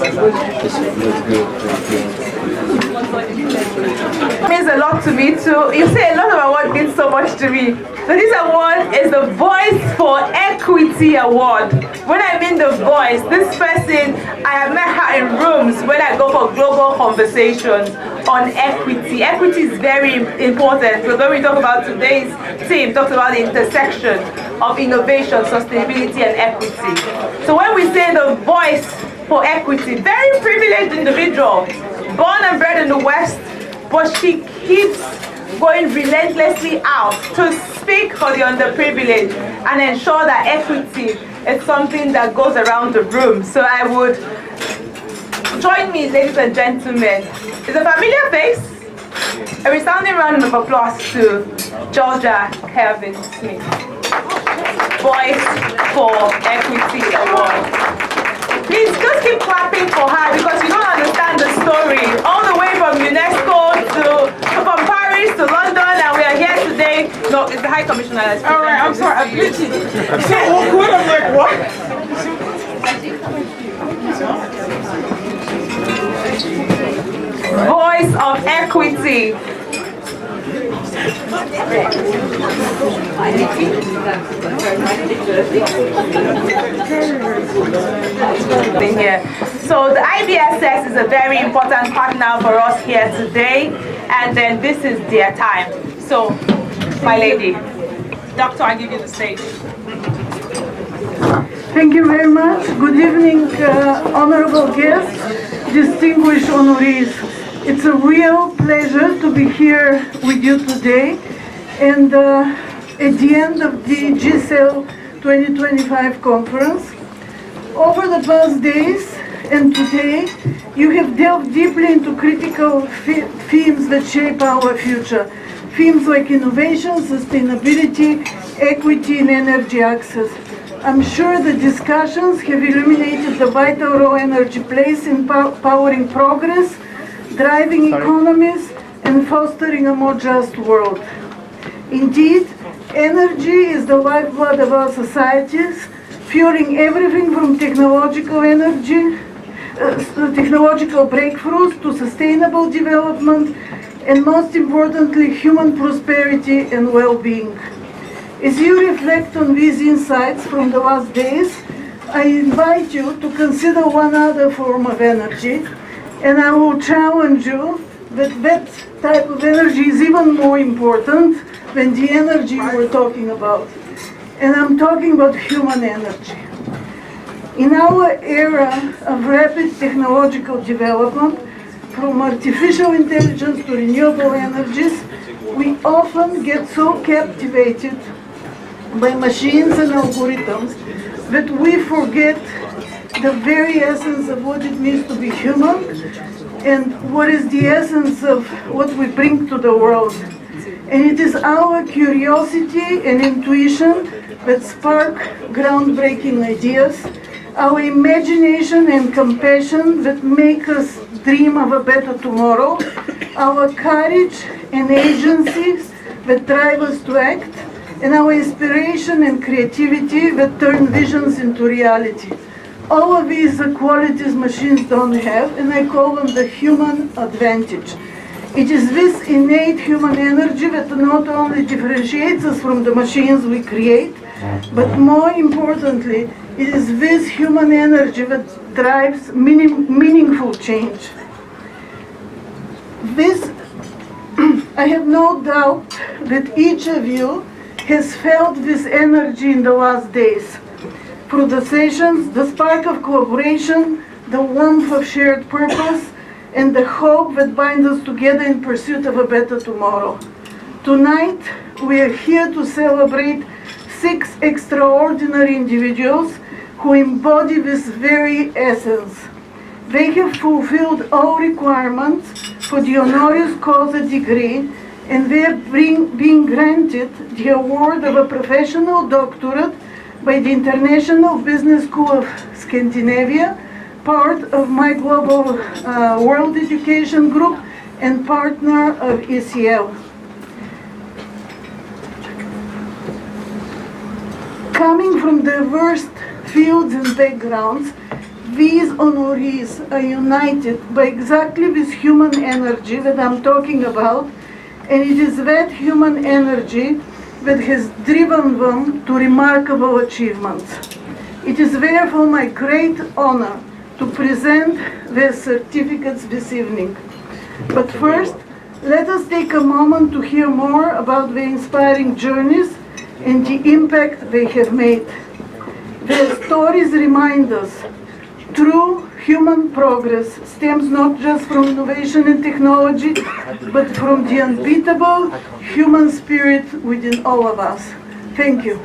It means a lot to me too. You say a lot of award means so much to me. So this award is the Voice for Equity Award. When I mean the voice, this person, I have met her in rooms when I go for global conversations on equity. Equity is very important because when we talk about today's theme, talks about the intersection of innovation, sustainability, and equity. So when we say the Voice for Equity, very privileged individual, born and bred in the West, but she keeps going relentlessly out to speak for the underprivileged and ensure that equity is something that goes around the room. So I would join me, ladies and gentlemen. It's a familiar face. A resounding round of applause to Georgia Kelvin Smith. Voice for Equity Award. Please just keep clapping for her because you don't understand the story. All the way from UNESCO from Paris to London, and we are here today. No, it's the High Commissioner that's presenting. All right, I'm sorry, I'm glitching. It's so awkward. I'm like, what? Voice of Equity. Here. So the IBSS is a very important partner for us here today, and then this is their time. So, my lady, Doctor, I give you the stage. Thank you very much. Good evening, honorable guests, distinguished honorees. It's a real pleasure to be here with you today. And at the end of the GCEL 2025 conference, over the past days and today, you have delved deeply into critical themes that shape our future. Themes like innovation, sustainability, equity, and energy access. I'm sure the discussions have illuminated the vital role energy plays in powering progress, driving economies, and fostering a more just world. Indeed, energy is the lifeblood of our societies, fueling everything from technological breakthroughs to sustainable development, and most importantly, human prosperity and well-being. As you reflect on these insights from the last days, I invite you to consider one other form of energy, and I will challenge you that type of energy is even more important than the energy we're talking about. And I'm talking about human energy. In our era of rapid technological development, from artificial intelligence to renewable energies, we often get so captivated by machines and algorithms that we forget the very essence of what it means to be human and what is the essence of what we bring to the world. And it is our curiosity and intuition that spark groundbreaking ideas, our imagination and compassion that make us dream of a better tomorrow, our courage and agencies that drive us to act, and our inspiration and creativity that turn visions into reality. All of these are qualities machines don't have, and I call them the human advantage. It is this innate human energy that not only differentiates us from the machines we create, but more importantly, it is this human energy that drives meaningful change. I have no doubt that each of you has felt this energy in the last days. Through the sessions, the spark of collaboration, the warmth of shared purpose, and the hope that binds us together in pursuit of a better tomorrow. Tonight, we are here to celebrate 6 extraordinary individuals who embody this very essence. They have fulfilled all requirements for the honoris causa degree, and they are being granted the award of a professional doctorate by the International Business School of Scandinavia, part of my Global World Education Group and partner of ECL. Coming from diverse fields and backgrounds, these honorees are united by exactly this human energy that I'm talking about, and it is that human energy that has driven them to remarkable achievements. It is therefore my great honor to present their certificates this evening. But first, let us take a moment to hear more about their inspiring journeys and the impact they have made. Their stories remind us true human progress stems not just from innovation and technology, but from the unbeatable human spirit within all of us. Thank you.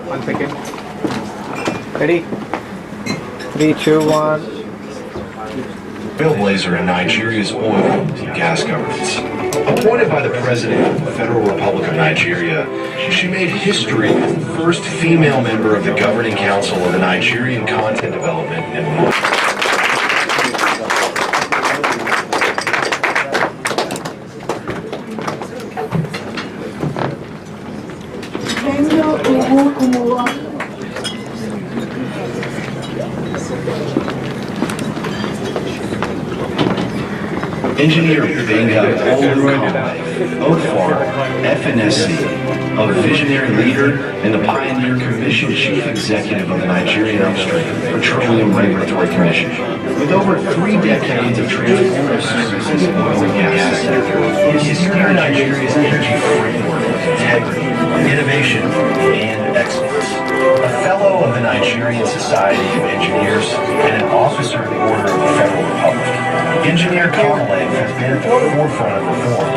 One second. Ready? 3, 2, 1. Trailblazer in Nigeria's oil and gas governance. Appointed by the President of the Federal Republic of Nigeria, she made history as the first female member of the Governing Council of the Nigerian Content Development and Engineer Benga Olukambe, OFAR, FNSC, a visionary leader and the Pioneer Commission Chief Executive of the Nigerian Upstream Petroleum Regulatory Commission. With over 3 decades of transformative services in the oil and gas sector, he steered Nigeria's energy framework with integrity, innovation, and excellence. A fellow of the Nigerian Society of Engineers and an officer of the Order of the Federal Republic, Engineer Kamale has been at the forefront of reform,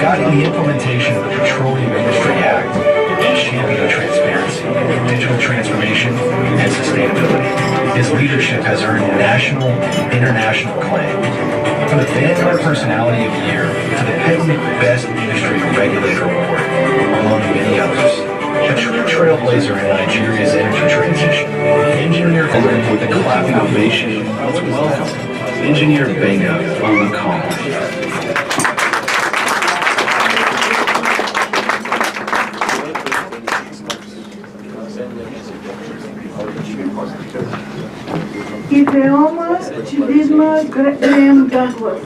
guiding the implementation of the Petroleum Industry Act and championing transparency, digital transformation, His leadership has earned national and international acclaim. From the Vanguard Personality of the Year to the Pettit Best Industry Regulator Award, among many others. A true trailblazer in Nigeria's energy transition. Engineer with a clapping ovation. Let's welcome Engineer Benga Olukong. Ifeoma Chidinma Graham Douglas.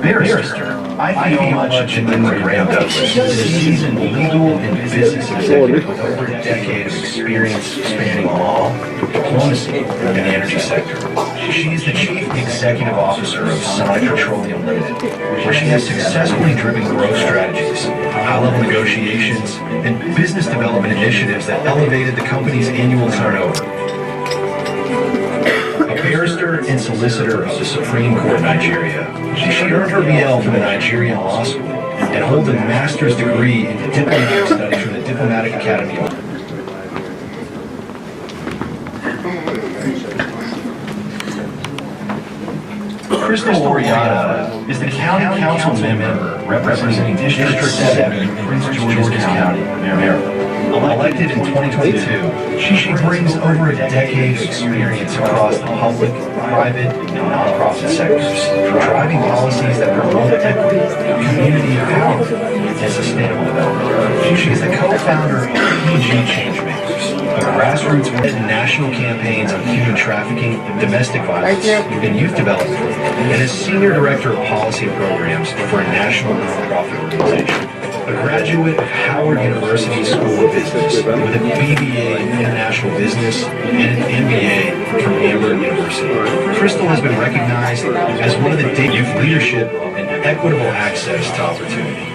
Barrister, Ifeoma Chidinma Graham Douglas is a seasoned legal and business executive with over a decade of experience spanning law, diplomacy, and the energy sector. She is the Chief Executive Officer of Sonic Petroleum Limited, where she has successfully driven growth strategies, high-level negotiations, and business development initiatives that elevated the company's annual turnover. A barrister and solicitor of the Supreme Court of Nigeria, she earned her BL from the Nigerian Law School and holds a master's degree in diplomatic studies from the Diplomatic Academy of Crystal Oriana is the County Council member representing District 7 in Prince George's County, Maryland. Elected in 2022, she brings over a decade of experience across the public, private, and nonprofit sectors, driving policies that promote equity, community empowerment, and sustainable development. She is the co-founder of PG Changemakers, a grassroots-led national campaigns on human trafficking, domestic violence, and youth development, and is Senior Director of Policy and Programs for a national nonprofit organization. A graduate of Howard University School of Business with a BBA in International Business and an MBA from Amber University. Crystal has been recognized as one of the youth leadership and equitable access to opportunity.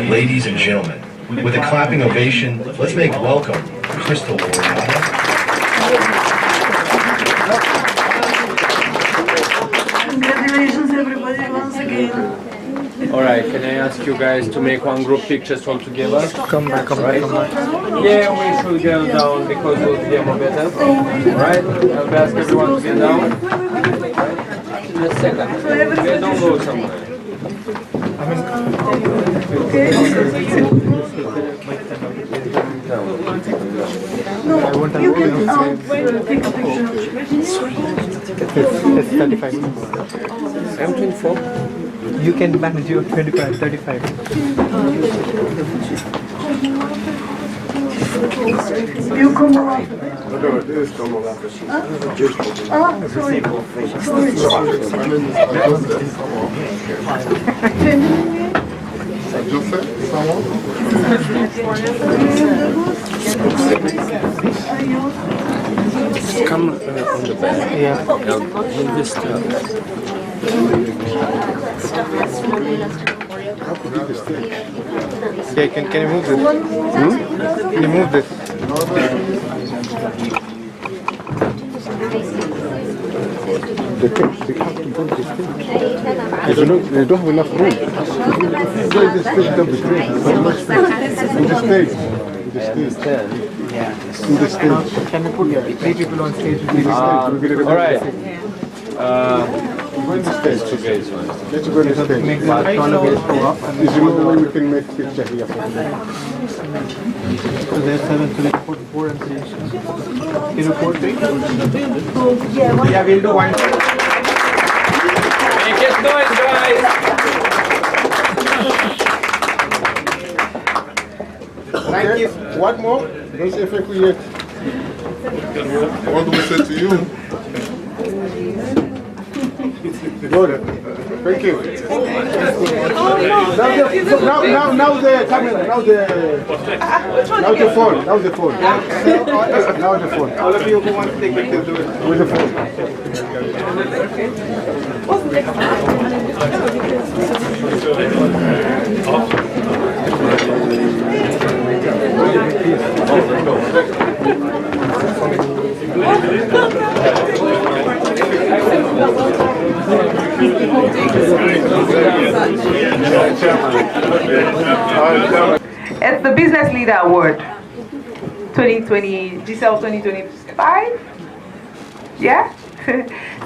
Ladies and gentlemen, with a clapping ovation, let's make welcome Crystal Oriana. Congratulations, everybody, once again. Alright, can I ask you guys to make one group pictures all together? Come back. Yeah, we should get down because we'll be more better. Alright, I'll ask everyone to get down. In a second. Okay, don't go somewhere. No, you can take a picture. It's 35. I'm 24. You can manage your 25, 35. You come around. Sorry. Come on the back. Yeah. Move this Okay, can you move this? Can you move this? They have to go to the stage. They don't have enough room. Go to the stage, don't be crazy. In the stage. In the stage. Can you put 3 people on stage? Alright. Go to the stage. Let's go to the stage. Is there no way we can make picture here for them? So there's 7 to 44 and 3. Can you report 3? Yeah, we'll do one. Make it noise, guys! Thank you. What more? Don't say thank you yet. What do we say to you? Good. Thank you. Now the camera. Now the phone. Now the phone. Now the phone. All of you who want to take pictures, do it. With the phone. It's the Business Leader Award. 2020, GCEL 2025. Yeah.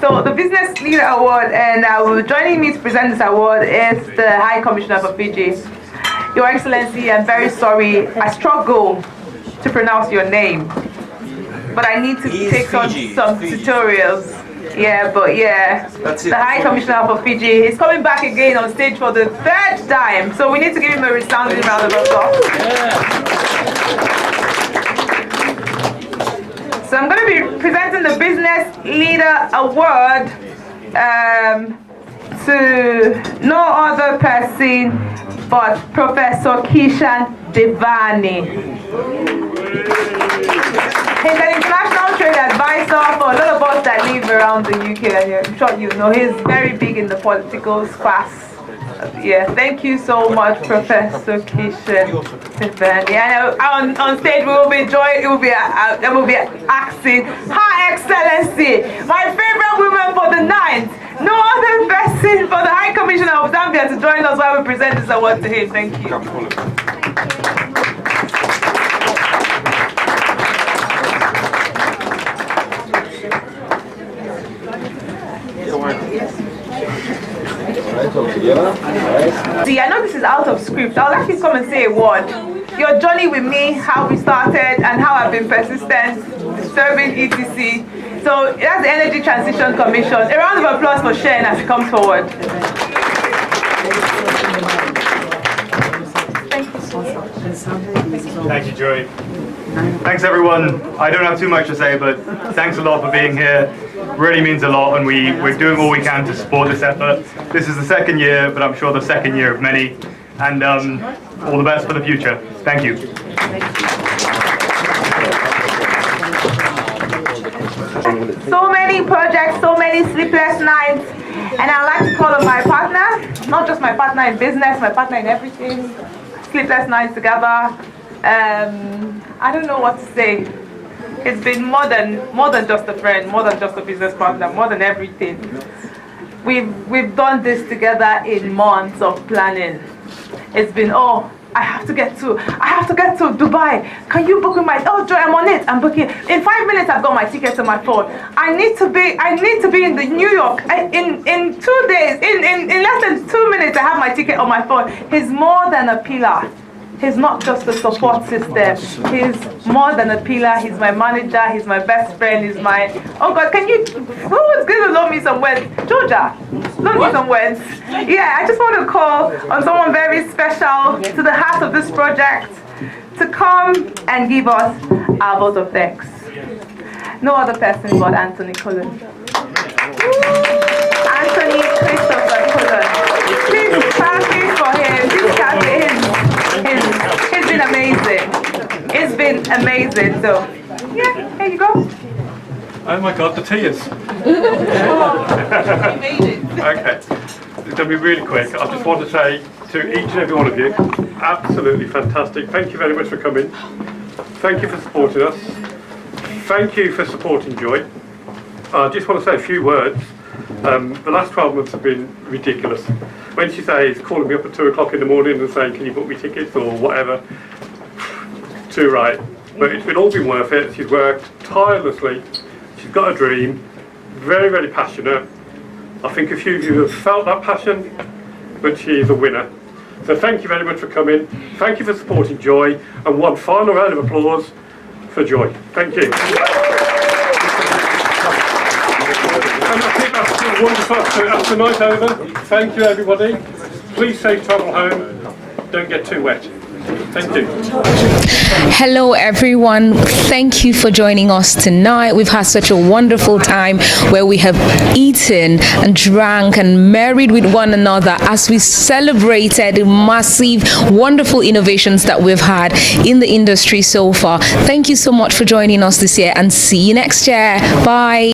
So the Business Leader Award, and joining me to present this award is the High Commissioner for Fiji. Your Excellency, I'm very sorry. I struggle to pronounce your name, but I need to take on some tutorials. Yeah, but yeah, the High Commissioner for Fiji is coming back again on stage for the 3rd time, so we need to give him a resounding round of applause. So I'm going to be presenting the Business Leader Award to no other person but Professor Kishan Devani. He's an international trade advisor for a lot of us that live around the UK, and I'm sure you know he's very big in the political space. Yeah, thank you so much, Professor Kishan Devani. And on stage we will be asking Her Excellency, my favorite woman for the night, no other person but the High Commissioner of Zambia to join us while we present this award to him. Thank you. See, I know this is out of script. I would like you to come and say a word. Your journey with me, how we started, and how I've been persistent serving ETC. So that's the Energy Transition Commission. A round of applause for Shane as he comes forward. Thank you, Joy. Thanks, everyone. I don't have too much to say, but thanks a lot for being here. Really means a lot, and we're doing all we can to support this effort. This is the 2nd year, but I'm sure the 2nd year of many. And all the best for the future. Thank you. So many projects, so many sleepless nights, and I'd like to call on my partner, not just my partner in business, my partner in everything. Sleepless nights together. I don't know what to say. It's been more than just a friend, more than just a business partner, more than everything. We've done this together in months of planning. It's been, I have to get to Dubai. Can you book with my, Joy, I'm on it. I'm booking. In 5 minutes I've got my ticket to my phone. I need to be in the New York in 2 days. In less than 2 minutes I have my ticket on my phone. He's more than a pillar. He's not just a support system. He's more than a pillar. He's my manager. He's my best friend. He's my... Oh, God, who was going to loan me some words? Georgia, loan me some words. Yeah, I just want to call on someone very special to the heart of this project to come and give us our vote of thanks. No other person but Anthony Cullen. Anthony Christopher Cullen. Please clap for him. Please clap for him. It's been amazing. It's been amazing. So, yeah, here you go. Oh my God, the tears. Okay, it's going to be really quick. I just want to say to each and every one of you, absolutely fantastic. Thank you very much for coming. Thank you for supporting us. Thank you for supporting Joy. I just want to say a few words. The last 12 months have been ridiculous. When she says, calling me up at 2 o'clock in the morning and saying, can you book me tickets or whatever, too right. But it's all been worth it. She's worked tirelessly. She's got a dream, very, very passionate. I think a few of you have felt that passion, but she's a winner. So thank you very much for coming. Thank you for supporting Joy. And one final round of applause for Joy. Thank you. And I think that's wonderful. That's the night over. Thank you, everybody. Please safe travel home. Don't get too wet. Thank you. Hello everyone, thank you for joining us tonight. We've had such a wonderful time where we have eaten and drank and married with one another as we celebrated the massive, wonderful innovations that we've had in the industry so far. Thank you so much for joining us this year and see you next year. Bye.